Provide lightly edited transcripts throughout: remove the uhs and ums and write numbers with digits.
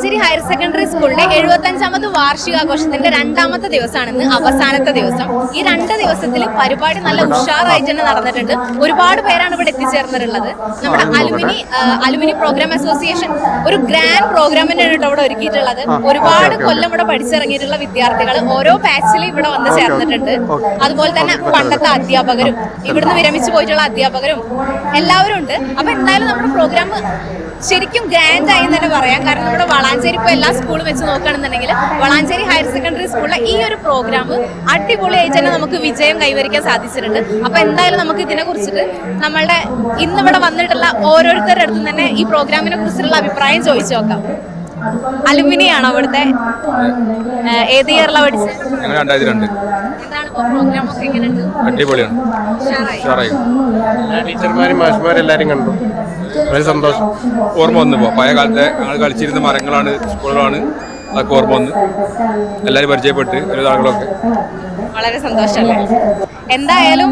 Valanchery higher secondary സ്കൂളിന്റെ 75ാമത് വാർഷികാഘോഷത്തിന്റെ 2ാമത്തെ ദിവസമാണ് ഇന്ന്, അവസാനത്തെ ദിവസം. ഈ 2 ദിവസത്തിൽ പരിപാടി നല്ല ഉഷാറായിട്ട് തന്നെ നടന്നിട്ടുണ്ട്. ഒരുപാട് പേരാണ് ഇവിടെ എത്തിച്ചേർന്നിട്ടുള്ളത്. നമ്മുടെ അലുമിനി പ്രോഗ്രാം അസോസിയേഷൻ ഒരു ഗ്രാൻഡ് പ്രോഗ്രാമിനാണ് ഇവിടെ ഒരുക്കിയിട്ടുള്ളത്. ഒരുപാട് കൊല്ലം ഇവിടെ പഠിച്ചിറങ്ങിയിട്ടുള്ള വിദ്യാർത്ഥികൾ ഓരോ ബാച്ചിലും ഇവിടെ വന്ന് ചേർന്നിട്ടുണ്ട്. അതുപോലെ തന്നെ പണ്ടത്തെ അധ്യാപകരും ഇവിടുന്ന് വിരമിച്ചു പോയിട്ടുള്ള അധ്യാപകരും എല്ലാവരും ഉണ്ട്. അപ്പൊ എന്തായാലും നമ്മുടെ പ്രോഗ്രാം ശരിക്കും ഗ്രാൻഡ് ആയി തന്നെ പറയാം. കാരണം നമ്മുടെ വളാഞ്ചേരി ഇപ്പോൾ എല്ലാ സ്കൂളും വെച്ച് നോക്കുകയാണെന്നുണ്ടെങ്കിൽ വളാഞ്ചേരി ഹയർ സെക്കൻഡറി സ്കൂളിലെ ഈ ഒരു പ്രോഗ്രാം അടിപൊളിയായിട്ട് തന്നെ നമുക്ക് വിജയം കൈവരിക്കാൻ സാധിച്ചിട്ടുണ്ട്. അപ്പൊ എന്തായാലും നമുക്ക് ഇതിനെ കുറിച്ചിട്ട് നമ്മളുടെ ഇന്നിവിടെ വന്നിട്ടുള്ള ഓരോരുത്തരുടെ അടുത്തും തന്നെ ഈ പ്രോഗ്രാമിനെ കുറിച്ചുള്ള അഭിപ്രായം ചോദിച്ചു നോക്കാം. അലുമിനിയാണോ ഇവിടുത്തെ? ഏത് ഇയറിലാണ് പഠിച്ചത്? 2002. അടിപൊളിയാണ്. ടീച്ചർമാരും മാഷ്മാരും എല്ലാവരും കണ്ടു, വളരെ സന്തോഷം. ഓർമ്മ വന്നു. പഴയ കാലത്തെ ഞങ്ങൾ കളിച്ചിരുന്ന മരങ്ങളാണ്, സ്കൂളുകളാണ്, അതൊക്കെ ഓർമ്മ വന്ന് എല്ലാവരും പരിചയപ്പെട്ട് ഒരു ആളുകളൊക്കെ വളരെ സന്തോഷമല്ലേ? എന്തായാലും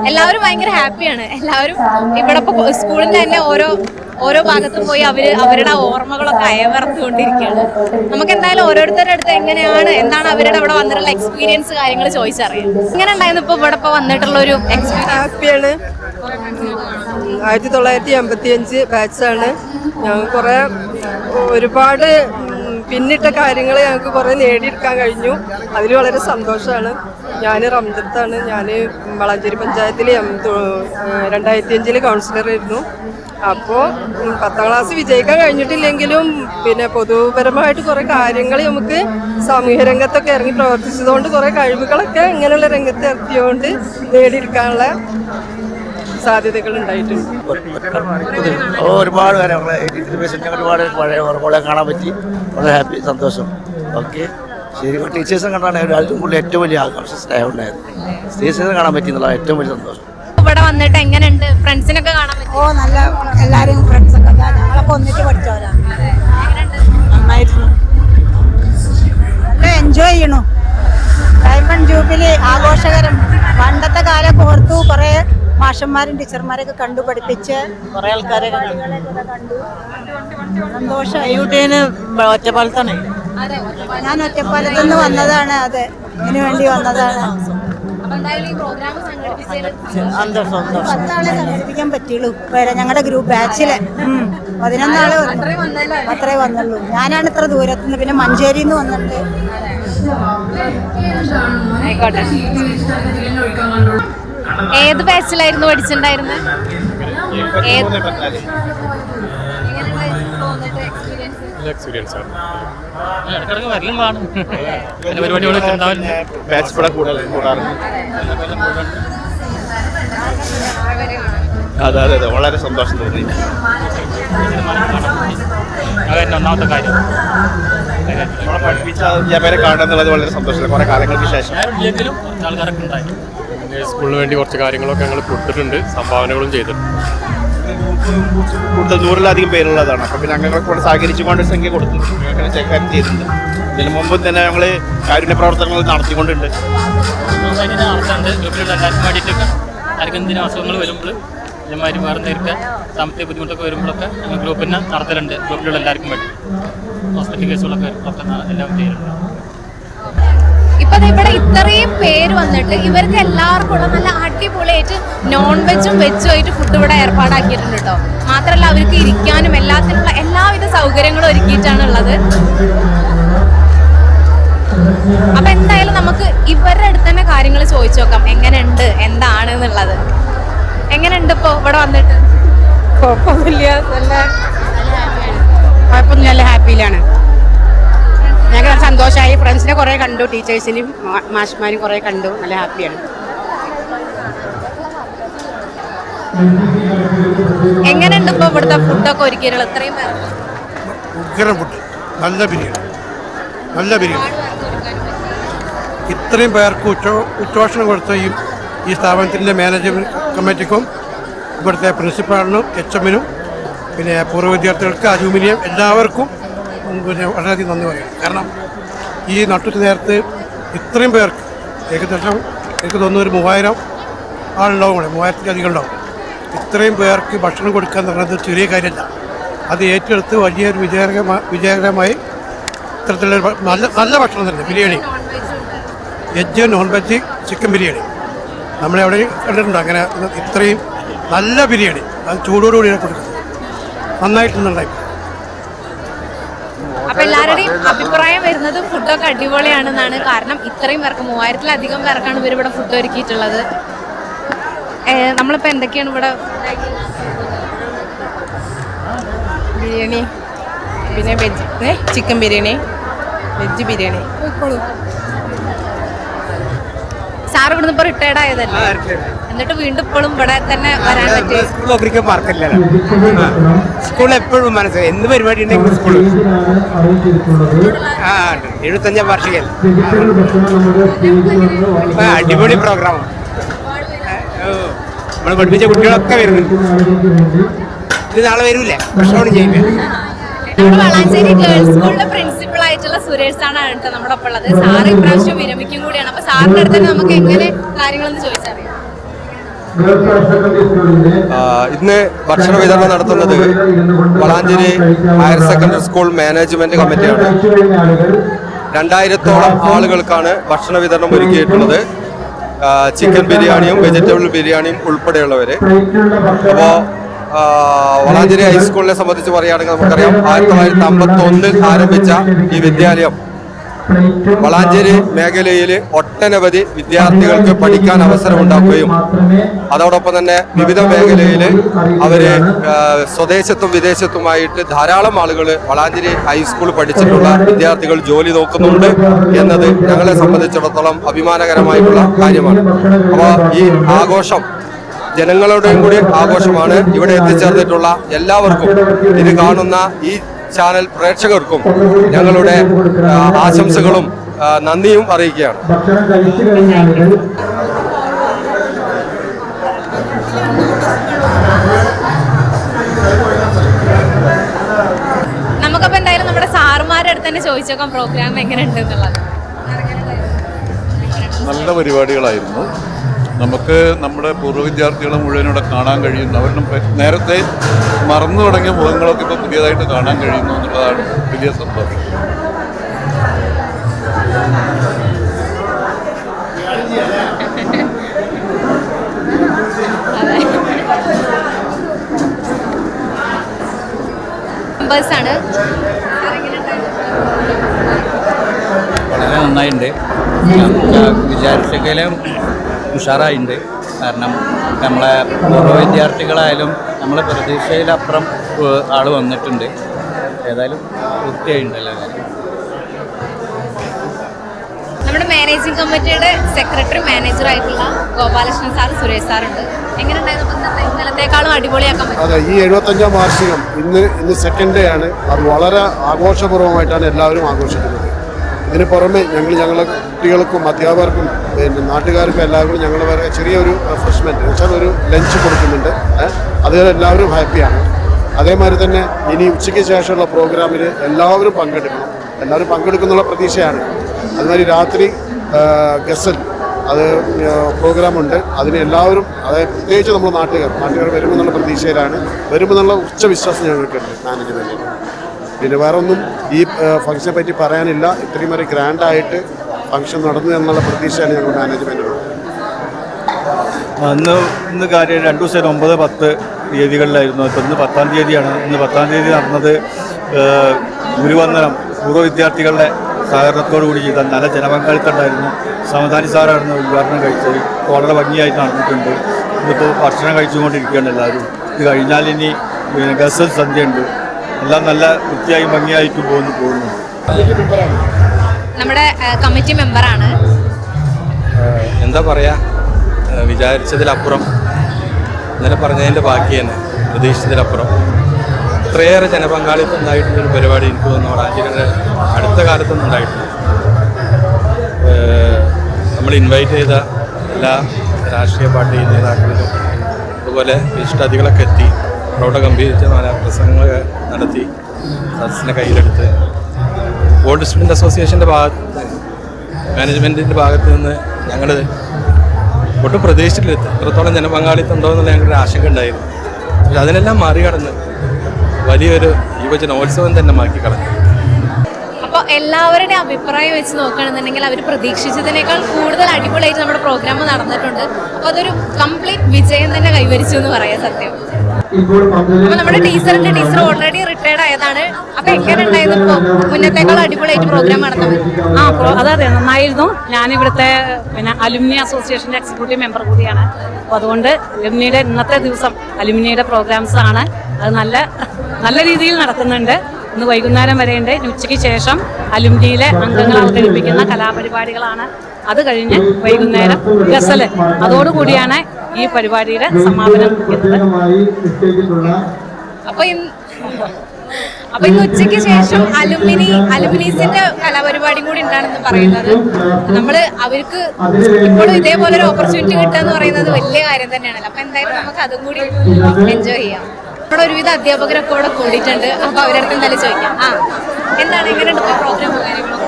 എല്ലാവരും ഭയങ്കര ഹാപ്പിയാണ്. എല്ലാവരും ഇവിടെ ഇപ്പോൾ സ്കൂളിൻ്റെ തന്നെ ഓരോ ഭാഗത്തും പോയി അവരുടെ ഓർമ്മകളൊക്കെ അയവർത്തുകൊണ്ടിരിക്കുകയാണ്. നമുക്ക് എന്തായാലും ഓരോരുത്തരുടെ അടുത്ത് എന്താണ് അവരുടെ അവിടെ വന്നിട്ടുള്ള എക്സ്പീരിയൻസ് കാര്യങ്ങൾ ചോദിച്ചറിയാം. എങ്ങനെ ഉണ്ടായിരുന്നു ഇപ്പോൾ ഇവിടെ വന്നിട്ടുള്ള ഒരു എക്സ്പീരിയൻസ്? ഹാപ്പിയാണ്. 1985 ബാച്ചാണ്. ഞങ്ങൾ ഒരുപാട് പിന്നിട്ട കാര്യങ്ങൾ ഞങ്ങൾക്ക് കുറേ നേടിയെടുക്കാൻ കഴിഞ്ഞു. അതിൽ വളരെ സന്തോഷമാണ്. ഞാൻ റംജത്താണ്. ഞാൻ വളാഞ്ചേരി പഞ്ചായത്തിൽ 2005 കൗൺസിലറായിരുന്നു. അപ്പോൾ 10ാം ക്ലാസ് വിജയിക്കാൻ കഴിഞ്ഞിട്ടില്ലെങ്കിലും പിന്നെ പൊതുപരമായിട്ട് കുറേ കാര്യങ്ങൾ നമുക്ക് സാമൂഹ്യ രംഗത്തൊക്കെ ഇറങ്ങി പ്രവർത്തിച്ചതുകൊണ്ട് കുറേ കഴിവുകളൊക്കെ ഇങ്ങനെയുള്ള രംഗത്ത് ഇറക്കിയതുകൊണ്ട് നേടിയെടുക്കാനുള്ള സാധ്യതകൾ ഉണ്ടായിട്ടുണ്ട്. ഒരുപാട് കാര്യങ്ങൾ ഒരുപാട് പഴയ ഓർമ്മകളെ കാണാൻ പറ്റി. വളരെ ഹാപ്പി, സന്തോഷം. ഓക്കെ, ശരി. ടീച്ചേഴ്സും കണ്ടാണ് അതിലും കൂടുതൽ ഏറ്റവും വലിയ ആകാംക്ഷ സ്നേഹം ഉണ്ടായത്. ടീച്ചേഴ്സിനെ കാണാൻ പറ്റി എന്നുള്ള ഏറ്റവും വലിയ സന്തോഷം. ഇവിടെ വന്നിട്ട് എങ്ങനെയുണ്ട്? ഫ്രണ്ട്സിനൊക്കെ കാണാൻ പറ്റി? ഓ, നല്ല. എല്ലാവരും ഫ്രണ്ട്സൊക്കെ ഞങ്ങളൊക്കെ ഒന്നിച്ച് പഠിച്ചവരാണ്. നന്നായിരുന്നു. നല്ല എൻജോയ് ചെയ്യണു. ഡയമണ്ട് ജൂബിലി ആഘോഷകരം. പണ്ടത്തെ കാലം ഓർത്തു. കുറേ മാഷന്മാരും ടീച്ചർമാരെയൊക്കെ കണ്ടു പഠിപ്പിച്ച് കുറേ ആൾക്കാരെയൊക്കെ കണ്ടു. സന്തോഷം. ഒറ്റപ്പാലത്താണ്. ഞാൻ ഒറ്റപ്പാലത്ത് നിന്ന് വന്നതാണ്. അതെ, ഇതിനു വേണ്ടി വന്നതാണ്. 10 ആളെ സംഘടിപ്പിക്കാൻ പറ്റുള്ളൂ. ഞങ്ങളുടെ ഗ്രൂപ്പ് ബാച്ചില് 11 ആളെ അത്രേ വന്നുള്ളൂ. ഞാനാണ് ഇത്ര ദൂരത്തുനിന്ന്. പിന്നെ മഞ്ചേരിയിൽ നിന്ന് വന്നിട്ടുണ്ട്. ആയിക്കോട്ടെ. ഏത് ബാച്ചിലായിരുന്നു പഠിച്ചിട്ടുണ്ടായിരുന്നത്? അതെ, വളരെ സന്തോഷം തോന്നി. ഒന്നാമത്തെ കാര്യം നമ്മളെ പഠിപ്പിച്ച അധ്യാപകരെ കാണുക എന്നുള്ളത് വളരെ സന്തോഷമാണ്. കുറെ കാലങ്ങൾക്ക് ശേഷം ആൾക്കാരൊക്കെ ഉണ്ടായി. സ്കൂളിന് വേണ്ടി കുറച്ച് കാര്യങ്ങളൊക്കെ ഞങ്ങൾ കൊടുത്തിട്ടുണ്ട്, സംഭാവനകളും ചെയ്തിട്ടുണ്ട്. കൂടുതൽ 100-ലധികം പേരുള്ളതാണ്. അപ്പം പിന്നെ അംഗങ്ങളെ കൂടെ സഹകരിച്ചുകൊണ്ട് സംഖ്യ കൊടുത്തു ചെക്കാനും ചെയ്തിട്ടുണ്ട്. ഇതിന് മുമ്പും തന്നെ ഞങ്ങൾ കാരുണ്യ പ്രവർത്തനങ്ങൾ നടത്തിക്കൊണ്ടുണ്ട്. എല്ലാവർക്കും വേണ്ടിയിട്ടൊക്കെ ആർക്കും എന്തിനും അസുഖങ്ങൾ വരുമ്പോൾ ഇമാര് വേറെ നേരിട്ട് സാമ്പത്തിക ബുദ്ധിമുട്ടൊക്കെ വരുമ്പോഴൊക്കെ ഞങ്ങൾ ഗ്രൂപ്പിനെ നടത്തലുണ്ട്. ഗ്രൂപ്പിലുള്ള എല്ലാവർക്കും വേണ്ടി ഹോസ്പിറ്റൽ കേസുകളൊക്കെ എല്ലാം ചെയ്യുന്നുണ്ട്. ഇപ്പൊ ഇവിടെ ഇത്രയും പേര് വന്നിട്ട് ഇവർക്ക് എല്ലാവർക്കും ഉള്ള നല്ല അടിപൊളിയായിട്ട് നോൺ വെജും വെജും ആയിട്ട് ഫുഡ് ഇവിടെ ഏർപ്പാടാക്കിയിട്ടുണ്ട് കേട്ടോ. മാത്രമല്ല അവർക്ക് ഇരിക്കാനും എല്ലാത്തിനുള്ള എല്ലാവിധ സൗകര്യങ്ങളും ഒരുക്കിയിട്ടാണ് ഉള്ളത്. അപ്പൊ എന്തായാലും നമുക്ക് ഇവരുടെ അടുത്ത് തന്നെ കാര്യങ്ങൾ ചോദിച്ചു നോക്കാം. എങ്ങനെയുണ്ട്, എന്താണ് എന്നുള്ളത്. എങ്ങനെയുണ്ട് ഇപ്പൊ ഇവിടെ വന്നിട്ട്? കുഴപ്പമൊന്നുമില്ല, നല്ല ഹാപ്പിയിലാണ്. ഞങ്ങൾ സന്തോഷമായി. ഫ്രണ്ട്സിനെ കുറേ കണ്ടു, ടീച്ചേഴ്സിനും മാഷ്മാരും കുറേ കണ്ടു. നല്ല ഹാപ്പിയാണ്. എങ്ങനെയുണ്ട് ഇപ്പൊ ഇവിടുത്തെ ഫുഡൊക്കെ ഒരുക്കിയിട്ടുള്ള? ഇത്രയും ഉഗ്രം ഫുഡ്, നല്ല ബിരിയാണി, നല്ല ബിരിയാണി. ഇത്രയും പേർക്ക് ഉച്ചഭക്ഷണം കൊടുത്ത ഈ സ്ഥാപനത്തിൻ്റെ മാനേജ്മെൻറ്റ് കമ്മിറ്റിക്കും ഇവിടുത്തെ പ്രിൻസിപ്പാളിനും HM-നും പിന്നെ പൂർവ്വ വിദ്യാർത്ഥികൾക്ക് അലൂമിനിയം എല്ലാവർക്കും പിന്നെ വളരെയധികം നന്ദി പറയും. കാരണം ഈ നട്ടുച്ച നേരത്ത് ഇത്രയും പേർക്ക് ഏകദേശം എനിക്ക് തോന്നുന്നു ഒരു 3000 ആളുണ്ടാവും, 3000-ലധികം ഉണ്ടാവും. ഇത്രയും പേർക്ക് ഭക്ഷണം കൊടുക്കുക എന്ന് പറയുന്നത് ചെറിയ കാര്യമല്ല. അത് ഏറ്റെടുത്ത് വലിയൊരു വിജയകരമായി ഇത്തരത്തിലുള്ള നല്ല ഭക്ഷണം തന്നെ. Biryani, veg, non veg, chicken biryani നമ്മളെവിടെ കണ്ടിട്ടുണ്ട്. അങ്ങനെ ഇത്രയും നല്ല ബിരിയാണി അത് ചൂടോടുകൂടിയാണ് കൊടുക്കുന്നത്. നന്നായിട്ടുണ്ടായി. അപ്പൊ എല്ലാവരുടെയും അഭിപ്രായം വരുന്നത് ഫുഡൊക്കെ അടിപൊളിയാണെന്നാണ്. കാരണം ഇത്രയും പേർക്ക് 3000-ലധികം പേർക്കാണ് ഇവർ ഇവിടെ ഫുഡ് ഒരുക്കിയിട്ടുള്ളത്. നമ്മളിപ്പോ എന്തൊക്കെയാണ് ഇവിടെ? ബിരിയാണി, പിന്നെ veg chicken biryani, veg biryani. Sir ഇവിടുന്ന് ഇപ്പൊ റിട്ടയർഡ് ആയതല്ലേ, എന്നിട്ട് വീണ്ടും ഇപ്പോഴും ഇവിടെ തന്നെ വരാൻ പറ്റും? സ്കൂളൊക്കെ മറക്കില്ല. സ്കൂൾ എപ്പോഴും മനസ്സിലായി എന്ത് പരിപാടി ഉണ്ടെങ്കിലും സ്കൂള് 75ാം വാർഷികം അടിപൊളി പ്രോഗ്രാമാണ്. നമ്മൾ പഠിപ്പിച്ച കുട്ടികളൊക്കെ വരുന്നുണ്ട്. ഇത് നാളെ വരൂലേ? ഭക്ഷണം ചെയ്യില്ല. നമ്മുടെ വളാഞ്ചേരി ഗേൾസ് സ്കൂളിലെ പ്രിൻസിപ്പൾ ആയിട്ടുള്ള സുരേഷ് ആണ് കേട്ടോ നമ്മുടെ ഒപ്പം ഉള്ളത്. സാറ് ഇപ്രാവശ്യം വിരമിക്കും കൂടിയാണ്. അപ്പൊ സാറിന്റെ അടുത്ത് തന്നെ നമുക്ക് എങ്ങനെ കാര്യങ്ങളെന്ന് ചോദിച്ചറിയാം. ഇന്ന് ഭക്ഷണ വിതരണം നടത്തുന്നത് Valanchery higher secondary school management കമ്മിറ്റിയാണ്. 2000-ഓളം ആളുകൾക്കാണ് ഭക്ഷണ വിതരണം ഒരുക്കിയിട്ടുള്ളത്. ചിക്കൻ ബിരിയാണിയും വെജിറ്റബിൾ ബിരിയാണിയും ഉൾപ്പെടെയുള്ളവർ. അപ്പോൾ വളാഞ്ചേരി ഹൈസ്കൂളിനെ സംബന്ധിച്ച് പറയുകയാണെങ്കിൽ നമുക്കറിയാം 1951 ആരംഭിച്ച ഈ വിദ്യാലയം വളാഞ്ചേരി മേഖലയിൽ ഒട്ടനവധി വിദ്യാർത്ഥികൾക്ക് പഠിക്കാൻ അവസരമുണ്ടാക്കുകയും അതോടൊപ്പം തന്നെ വിവിധ മേഖലയിൽ അവര് സ്വദേശത്തും വിദേശത്തുമായിട്ട് ധാരാളം ആളുകൾ വളാഞ്ചേരി ഹൈസ്കൂൾ പഠിച്ചിട്ടുള്ള വിദ്യാർത്ഥികൾ ജോലി നോക്കുന്നുണ്ട് എന്നത് ഞങ്ങളെ സംബന്ധിച്ചിടത്തോളം അഭിമാനകരമായിട്ടുള്ള കാര്യമാണ്. അപ്പോൾ ഈ ആഘോഷം ജനങ്ങളുടെയും കൂടി ആഘോഷമാണ്. ഇവിടെ എത്തിച്ചേർന്നിട്ടുള്ള എല്ലാവർക്കും, ഇത് കാണുന്ന ഈ ചാനൽ പ്രേക്ഷകർക്കും ഞങ്ങളുടെ ആശംസകളും നന്ദിയും അറിയിക്കുകയാണ്. നമുക്കപ്പോ എന്തായാലും നമ്മുടെ സാറുമാരുടെ അടുത്ത് തന്നെ ചോദിച്ചേക്കാം പ്രോഗ്രാം എങ്ങനെയുണ്ട് എന്നുള്ളത്. നല്ല പരിപാടികളായിരുന്നു. നമുക്ക് നമ്മുടെ പൂർവ്വ വിദ്യാർത്ഥികളെ മുഴുവനോടെ കാണാൻ കഴിയുന്നു. അവരുടെ നേരത്തെ മറന്നു തുടങ്ങിയ മുഖങ്ങളൊക്കെ ഇപ്പോൾ പുതിയതായിട്ട് കാണാൻ കഴിയുന്നു എന്നുള്ളതാണ് വലിയ സന്തോഷം. വളരെ നന്നായിട്ടുണ്ട്. വിചാരിച്ചെങ്കിലും ഉഷാറായിട്ടുണ്ട്. കാരണം നമ്മളെ പൂർവ്വ വിദ്യാർത്ഥികളായാലും നമ്മളെ പ്രതീക്ഷയിലപ്പുറം ആൾ വന്നിട്ടുണ്ട്. ഏതായാലും വൃത്തിയായിട്ടുണ്ടല്ലോ കാര്യം. നമ്മുടെ മാനേജിംഗ് കമ്മിറ്റിയുടെ സെക്രട്ടറി മാനേജറായിട്ടുള്ള ഗോപാലകൃഷ്ണൻ സാർ, സുരേഷ് സാറുണ്ട്. എങ്ങനെയുണ്ടായിരുന്നു ഇന്നലത്തേക്കാളും അടിപൊളിയാക്കാൻ പറ്റും? അതെ, ഈ 75ാം വാർഷികം ഇന്ന് സെക്കൻഡ് ഡേ ആണ്. അത് വളരെ ആഘോഷപൂർവ്വമായിട്ടാണ് എല്ലാവരും ആഘോഷിക്കുന്നത്. ഇതിന് പുറമെ ഞങ്ങളെ കുട്ടികൾക്കും അധ്യാപകർക്കും പിന്നെ നാട്ടുകാർക്കും എല്ലാവർക്കും ഞങ്ങൾ വേറെ ചെറിയൊരു റിഫ്രഷ്മെൻറ്റ് വെച്ചാൽ ഒരു ലഞ്ച് കൊടുക്കുന്നുണ്ട്. അത് എല്ലാവരും ഹാപ്പിയാണ്. അതേമാതിരി തന്നെ ഇനി ഉച്ചയ്ക്ക് ശേഷമുള്ള പ്രോഗ്രാമിൽ എല്ലാവരും പങ്കെടുക്കുന്നുള്ള പ്രതീക്ഷയാണ്. അതുമാതിരി രാത്രി ഗസൽ അത് പ്രോഗ്രാമുണ്ട്. അതിന് എല്ലാവരും, അതായത് പ്രത്യേകിച്ച് നമ്മൾ നാട്ടുകാർ വരുമെന്നുള്ള പ്രതീക്ഷയിലാണ്. വരുമെന്നുള്ള ഉച്ച വിശ്വാസം ഞങ്ങൾക്കുണ്ട് മാനേജ്മെൻറ്റിന്. പിന്നെ വേറെ ഒന്നും ഈ ഫംഗ്ഷനെ പറ്റി പറയാനില്ല. ഇത്രയും വരെ ഗ്രാൻഡായിട്ട് ഫംഗ്ഷൻ നടന്നു എന്നുള്ള പ്രതീക്ഷയാണ് ഞങ്ങൾ മാനേജ്മെൻറ്റിനുള്ളത്. ഇന്ന് കാര്യം 2 ദിവസം 9, 10 തീയതികളിലായിരുന്നു. ഇപ്പം ഇന്ന് 10-ാം തീയതിയാണ്. ഇന്ന് 10-ാം തീയതി നടന്നത് ഗുരുവന്ദനം പൂർവ്വ വിദ്യാർത്ഥികളുടെ സഹകരണത്തോടു കൂടി ചെയ്ത നല്ല ജനപങ്കാളിത്തം ഉണ്ടായിരുന്നു. സമദാനി സാറായിരുന്നു ഉദ്ഘാടനം കഴിച്ചത്. വളരെ ഭംഗിയായിട്ട് നടന്നിട്ടുണ്ട്. ഇന്നിപ്പോൾ ഭക്ഷണം കഴിച്ചുകൊണ്ടിരിക്കുകയാണ് എല്ലാവരും. ഇത് കഴിഞ്ഞാൽ ഇനി ഗസൽ സന്ധ്യയുണ്ട്. എല്ലാം നല്ല വൃത്തിയായി ഭംഗിയായിട്ട് പോകുന്നു. നമ്മുടെ കമ്മിറ്റി മെമ്പറാണ്. എന്താ പറയുക, വിചാരിച്ചതിലപ്പുറം, ഇന്നലെ പറഞ്ഞതിൻ്റെ ബാക്കി തന്നെ, പ്രതീക്ഷിച്ചതിലപ്പുറം ഇത്രയേറെ ജനപങ്കാളിത്തം ഉണ്ടായിട്ടുള്ളൊരു പരിപാടി എനിക്ക് തോന്നുന്നു വളാഞ്ചേരിയുടെ അടുത്ത കാലത്തൊന്നും ഉണ്ടായിട്ടില്ല. നമ്മൾ ഇൻവൈറ്റ് ചെയ്ത എല്ലാ രാഷ്ട്രീയ പാർട്ടി നേതാക്കളിലും അതുപോലെ ഇഷ്ടാതികളൊക്കെ എത്തി പ്രൗഢഗംഭീരിച്ച പ്രസംഗങ്ങൾ നടത്തി സദസ്സിനെ കയ്യിലെടുത്ത് ഓൾഡ് സ്റ്റുഡൻറ്റ് അസോസിയേഷൻ്റെ ഭാഗത്ത് മാനേജ്മെൻറ്റിൻ്റെ ഭാഗത്ത് നിന്ന് ഞങ്ങൾ ഒട്ടും പ്രതീക്ഷിച്ചിട്ടില്ല ഇത്രത്തോളം ജനപങ്കാളിത്തം ഉണ്ടോ എന്നുള്ള ഞങ്ങളുടെ ആശങ്ക ഉണ്ടായിരുന്നു. പക്ഷെ അതിനെല്ലാം മറികടന്ന് വലിയൊരു യുവജനോത്സവം തന്നെ മാറ്റി കളഞ്ഞു. അപ്പോൾ എല്ലാവരുടെയും അഭിപ്രായം വെച്ച് നോക്കുകയാണെന്നുണ്ടെങ്കിൽ അവർ പ്രതീക്ഷിച്ചതിനേക്കാൾ കൂടുതൽ അടിപൊളിയായിട്ട് നമ്മുടെ പ്രോഗ്രാം നടന്നിട്ടുണ്ട്. അപ്പോൾ അതൊരു കംപ്ലീറ്റ് വിജയം തന്നെ കൈവരിച്ചു എന്ന് പറയാം സത്യം. അപ്പോൾ നമ്മുടെ ടീച്ചർ ഓൾറെഡി റിട്ടയർഡ് ആയതാണ്. അപ്പോൾ എങ്ങനെ ഉണ്ടായിരുന്നു ഇപ്പോൾ മുന്നത്തേക്കാൾ അടിപൊളിയായിട്ട് പ്രോഗ്രാം നടന്നത്? അതെ നന്നായിരുന്നു. ഞാനിവിടുത്തെ അലുമിനി അസോസിയേഷൻ്റെ എക്സിക്യൂട്ടീവ് മെമ്പർ കൂടിയാണ്. അപ്പോൾ അതുകൊണ്ട് അലുമിനിയുടെ ഇന്നത്തെ ദിവസം അലുമിനിയുടെ പ്രോഗ്രാംസ് ആണ്. അത് നല്ല രീതിയിൽ നടക്കുന്നുണ്ട്. ഇന്ന് വൈകുന്നേരം വരെയുണ്ട്. ഉച്ചയ്ക്ക് ശേഷം അലുമിനിയിലെ അംഗങ്ങൾ അവതരിപ്പിക്കുന്ന കലാപരിപാടികളാണ്. അത് കഴിഞ്ഞ് വൈകുന്നേരം ഗസല്, അതോടുകൂടിയാണ് ഈ പരിപാടിയുടെ സമാപനം കുറിക്കുന്നത്. അപ്പോൾ ഇന്ന് ഉച്ചയ്ക്ക് ശേഷം അലുമിനീസിന്റെ കലാപരിപാടിയും കൂടി ഉണ്ടാണെന്ന് പറയുന്നത്. അവർക്ക് ഇപ്പോഴും ഇതേപോലെ ഒരു ഓപ്പർച്യൂണിറ്റി കിട്ടുക എന്ന് പറയുന്നത് വലിയ കാര്യം തന്നെയാണല്ലോ. അപ്പൊ എന്തായാലും നമുക്ക് അതും കൂടി എൻജോയ് ചെയ്യാം. നമ്മുടെ ഒരുവിധ അധ്യാപകരൊക്കെ ഇവിടെ കൂടിയിട്ടുണ്ട്. അപ്പൊ അവരുടെ അടുത്ത് എന്തായാലും ചോദിക്കാം. എന്താണ് എങ്ങനെയുണ്ട് പ്രോഗ്രാം കാര്യങ്ങളൊക്കെ?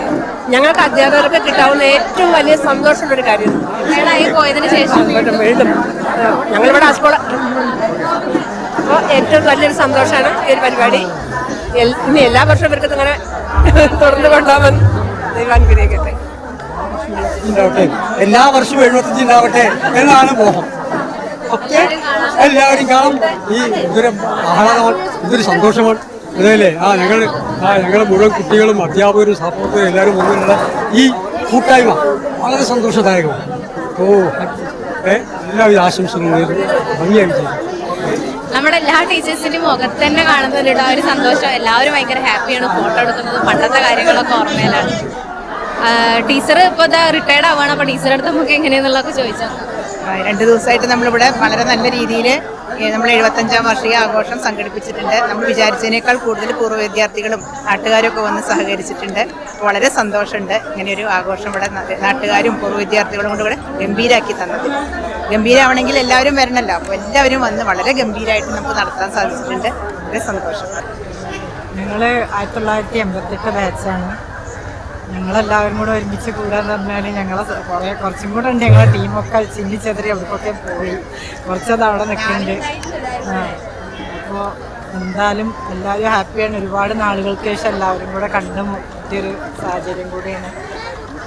ഞങ്ങൾക്ക് അധ്യാപകർക്ക് കിട്ടാവുന്ന ഏറ്റവും വലിയ സന്തോഷമുള്ളൊരു കാര്യം പോയതിനു ശേഷം ഞങ്ങളിവിടെ സ്കൂൾ അപ്പോൾ ഏറ്റവും വലിയൊരു സന്തോഷമാണ് ഈ ഒരു പരിപാടി. ഇനി എല്ലാ വർഷവും ഇവർക്ക് ഇങ്ങനെ തുറന്നു കൊണ്ടുപോകാൻ ദൈവം അനുഗ്രഹിക്കട്ടെ. എല്ലാ വർഷവും 75 ഉണ്ടാവട്ടെ എന്നാണ് മോഹം. ഒക്കെ എല്ലാവരും കാണും. ഇതൊരു ആഹ്ലാദമാണ്, ഇതൊരു സന്തോഷമാണ്. അതല്ലേ ഞങ്ങളുടെ മുഴുവൻ കുട്ടികളും അധ്യാപകരും സപ്പോർട്ടും എല്ലാവരും മുന്നിലുള്ള ഈ കൂട്ടായ്മ വളരെ സന്തോഷദായകമാണ്. എല്ലാവിധ ആശംസകളും ഭംഗിയായി ചെയ്തു. നമ്മുടെ എല്ലാ ടീച്ചേഴ്സിന്റെയും മുഖത്ത് തന്നെ കാണുന്നതിലുള്ള ഒരു സന്തോഷം. എല്ലാവരും ഭയങ്കര ഹാപ്പിയാണ്. ഫോട്ടോ എടുക്കുന്നത് പണ്ടത്തെ കാര്യങ്ങളൊക്കെ ഓർമ്മയിലാണ്. ടീച്ചർ ഇപ്പോൾ റിട്ടയർഡ് ആവുകയാണ്. അപ്പോൾ ടീച്ചറുടെ അടുത്ത് നമുക്ക് എങ്ങനെയാണെന്നുള്ളതൊക്കെ ചോദിച്ചാൽ 2 ദിവസമായിട്ട് നമ്മളിവിടെ വളരെ നല്ല രീതിയിൽ നമ്മൾ 75ാം വാർഷിക ആഘോഷം സംഘടിപ്പിച്ചിട്ടുണ്ട്. നമ്മൾ വിചാരിച്ചതിനേക്കാൾ കൂടുതൽ പൂർവ്വ വിദ്യാർത്ഥികളും നാട്ടുകാരൊക്കെ വന്ന് സഹകരിച്ചിട്ടുണ്ട്. വളരെ സന്തോഷമുണ്ട് ഇങ്ങനെയൊരു ആഘോഷം ഇവിടെ നാട്ടുകാരും പൂർവ്വ വിദ്യാർത്ഥികളും കൊണ്ട് ഇവിടെ ഗംഭീരാക്കി തന്നത്. ഗംഭീരമാണെങ്കിൽ എല്ലാവരും വരണമല്ലോ. അപ്പോൾ എല്ലാവരും വന്ന് വളരെ ഗംഭീരമായിട്ട് നമുക്ക് നടത്താൻ സാധിച്ചിട്ടുണ്ട്. വളരെ സന്തോഷം. ഞങ്ങൾ 1988 ബാച്ചാണ്. ഞങ്ങളെല്ലാവരും കൂടെ ഒരുമിച്ച് കൂടാന്ന് പറഞ്ഞാൽ ഞങ്ങളെ കുറച്ചും കൂടെ ഉണ്ട്. ഞങ്ങളെ ടീമൊക്കെ ചിന്നിച്ചെതറി അവർക്കൊക്കെ പോയി. കുറച്ചത് അവിടെ നിൽക്കുന്നുണ്ട്. അപ്പോൾ എന്തായാലും എല്ലാവരും ഹാപ്പിയാണ്. ഒരുപാട് നാളുകൾക്ക് ശേഷം എല്ലാവരും കൂടെ കണ്ടുമുട്ടിയൊരു സാഹചര്യം കൂടിയാണ്.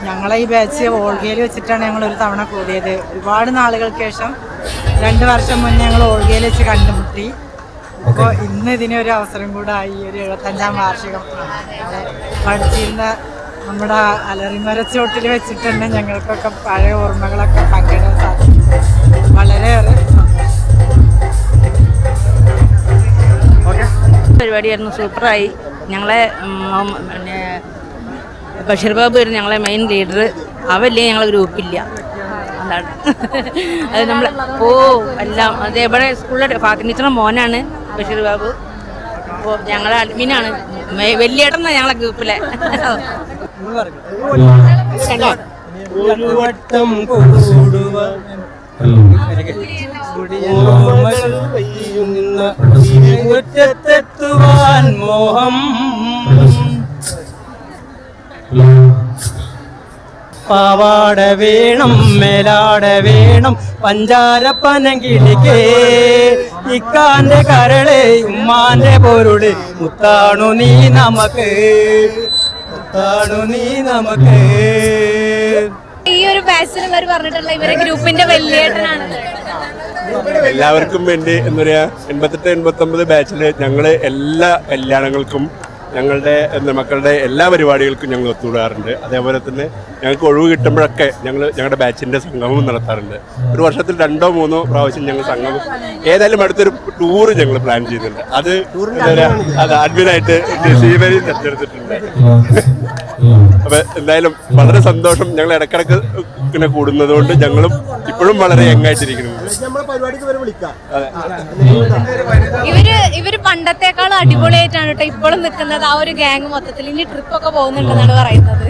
ഞങ്ങളെ ഈ ബാച്ച് ഓൾഗയിൽ വെച്ചിട്ടാണ് ഞങ്ങളൊരു തവണ കൂടിയത്. ഒരുപാട് നാളുകൾക്ക് ശേഷം 2 വർഷം മുന്നേ ഞങ്ങൾ ഓൾഗയിൽ വെച്ച് കണ്ടുമുട്ടി. അപ്പോൾ ഇന്ന് ഇതിനൊരു അവസരം കൂടെ ആയി. ഒരു 75ാം വാർഷികം പഠിച്ചിരുന്ന നമ്മുടെ അലറിമരച്ചോട്ടിൽ വെച്ചിട്ടുണ്ട്. ഞങ്ങൾക്കൊക്കെ പഴയ ഓർമ്മകളൊക്കെ പങ്കിടാൻ സാധിക്കും. വളരെയേറെ പരിപാടിയായിരുന്നു. സൂപ്പറായി. ഞങ്ങളെ പിന്നെ ബഷീർ ബാബു ആയിരുന്നു ഞങ്ങളെ മെയിൻ ലീഡർ. അവല്ലേ ഞങ്ങളെ ഗ്രൂപ്പില്ല. അതാണ് അത് നമ്മൾ എല്ലാം അതേപോലെ സ്കൂളിലെ ഫാത്തിമ ടീച്ചറുടെ മോനാണ് ബഷീർ ബാബു. അപ്പോൾ ഞങ്ങളെ അഡ്മിനാണ് വലിയേട്ടന്നാണ് ഞങ്ങളെ ഗ്രൂപ്പിലെ. ഒരു വട്ടം കൂടുവാൻ മുറ്റത്തെത്തുവാൻ മോഹം. പാവാട വേണം മേലാട വേണം പഞ്ചാരപ്പനങ്കിളിക്കേ ഇക്കാന്റെ കരളെ ഉമ്മാന്റെ പൊരുള് മുത്താണു നീ നമുക്ക്, മുത്താണു നീ നമുക്ക്. ഈ ഒരു ബാച്ചിലുള്ളവർ പറഞ്ഞിട്ടുള്ള ഇവരെ ഗ്രൂപ്പിന്റെ വലിയേട്ടനാണ്. എല്ലാവർക്കും വേണ്ടി എന്താ പറയുക 88-89 ബാച്ചില് ഞങ്ങൾ എല്ലാ കല്യാണങ്ങൾക്കും ഞങ്ങളുടെ മക്കളുടെ എല്ലാ പരിപാടികൾക്കും ഞങ്ങൾ ഒത്തുകൂടാറുണ്ട്. അതേപോലെ തന്നെ ഞങ്ങൾക്ക് ഒഴിവ് കിട്ടുമ്പോഴൊക്കെ ഞങ്ങളുടെ ബാച്ചിൻ്റെ സംഗമം നടത്താറുണ്ട്. ഒരു വർഷത്തിൽ 2-3 പ്രാവശ്യം ഞങ്ങൾ സംഗമം ഏതായാലും അടുത്തൊരു ടൂറ് ഞങ്ങൾ പ്ലാൻ ചെയ്യുന്നുണ്ട്. അത് അഡ്മിനായിട്ട് ശ്രീവരി തെരഞ്ഞെടുത്തിട്ടുണ്ട്. അപ്പം എന്തായാലും വളരെ സന്തോഷം. ഞങ്ങൾ ഇടക്കിടക്ക് ഇങ്ങനെ കൂടുന്നത് കൊണ്ട് ഞങ്ങളും ഇപ്പോഴും വളരെ യങ്ങായിട്ടിരിക്കുന്നുണ്ട്. ഇവര് പണ്ടത്തെക്കാളും അടിപൊളിയായിട്ടാണ് കേട്ടോ ഇപ്പോഴും നിൽക്കുന്നത്. ആ ഒരു ഗ്യാങ് മൊത്തത്തിൽ ഇനി ട്രിപ്പൊക്കെ പോകുന്നുണ്ടെന്നാണ് പറയുന്നത്.